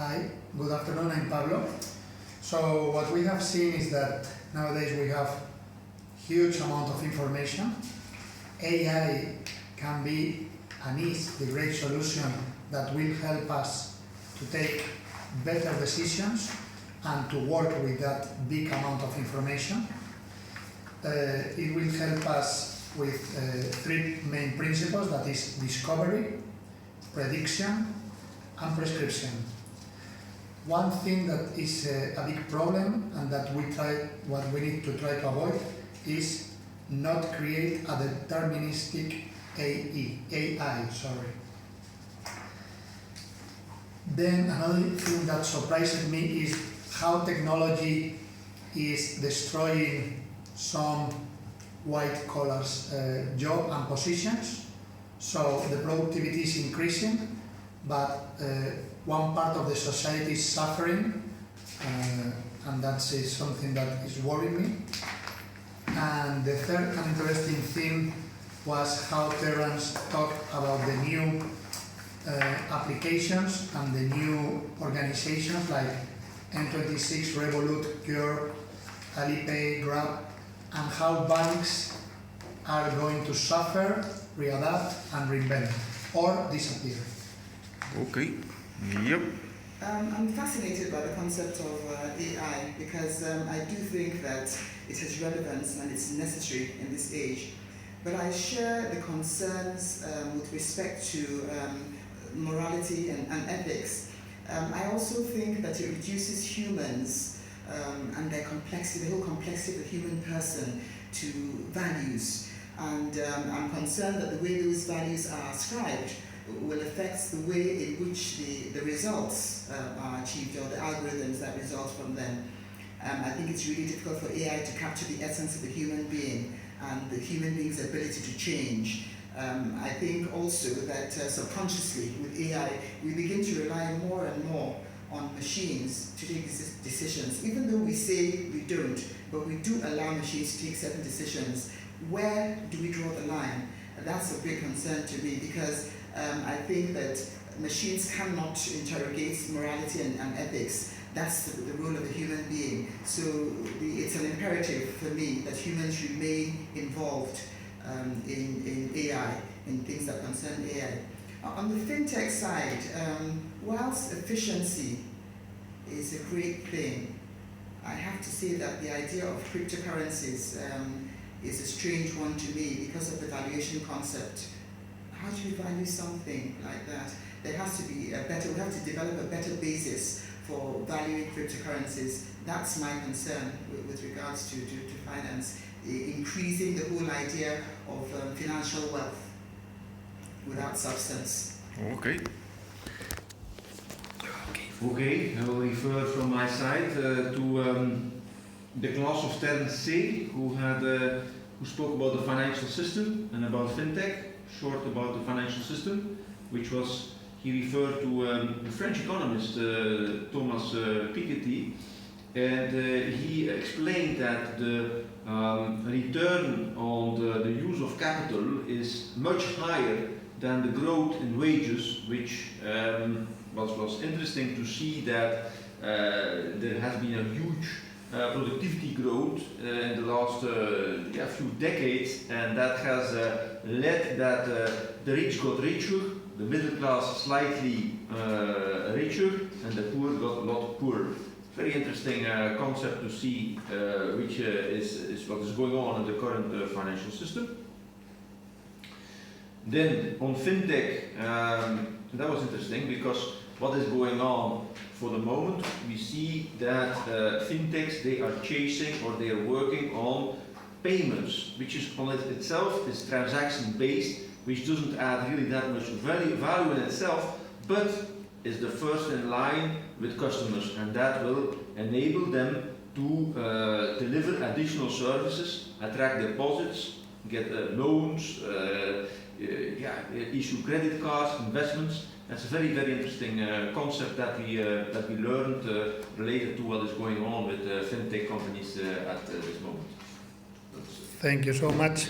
Hi, good afternoon, I'm Pablo. So what we have seen is that nowadays we have huge amount of information. AI can be and is the great solution that will help us to take better decisions and to work with that big amount of information. It will help us with three main principles, that is discovery, prediction and prescription. One thing that is a big problem and that what we need to try to avoid is not create a deterministic AI. Then another thing that surprises me is how technology is destroying some white collars job and positions. So the productivity is increasing, but one part of the society is suffering, and that's something that is worrying me. And the third interesting thing was how Terrence talked about the new applications and the new organizations like N26, Revolut, Cure, Alipay, Grab, and how banks are going to suffer, readapt, and reinvent, or disappear. Okay. Yep. I'm fascinated by the concept of AI because I do think that it has relevance and it's necessary in this age. But I share the concerns with respect to morality and ethics. I also think that it reduces humans and their complexity, the whole complexity of the human person, to values. And I'm concerned that the way those values are ascribed will affect the way in which the results are achieved, or the algorithms that result from them. I think it's really difficult for AI to capture the essence of the human being and the human being's ability to change. I think also that subconsciously with AI, we begin to rely more and more on machines to take decisions. Even though we say we don't, but we do allow machines to take certain decisions. Where do we draw the line? That's a big concern to me, because I think that machines cannot interrogate morality and ethics. That's the role of the human being. So it's an imperative for me that humans remain involved in AI, in things that concern AI. On the fintech side, whilst efficiency is a great thing, I have to say that the idea of cryptocurrencies is a strange one to me because of the valuation concept. How do you value something like that? There has to be we have to develop a better basis for valuing cryptocurrencies. That's my concern with regards to finance, increasing the whole idea of financial wealth without substance. Okay. Okay, I will refer from my side to the class of Terrence C, who spoke about the financial system and about fintech. Short about the financial system, which was, he referred to the French economist Thomas Piketty, and he explained that the return on the use of capital is much higher than the growth in wages, which was interesting to see that there has been a huge productivity growth in the last few decades, and that has led that the rich got richer, the middle class slightly richer, and the poor got a lot poorer. Very interesting concept to see, which is what is going on in the current financial system. Then on fintech, that was interesting because what is going on for the moment, we see that fintechs, they are chasing or they are working on payments, which is on itself is transaction based, which doesn't add really that much value in itself, but is the first in line with customers, and that will enable them to deliver additional services, attract deposits, get loans, issue credit cards, investments. That's a very, very interesting concept that we learned related to what is going on with fintech companies at this moment. Thank you so much.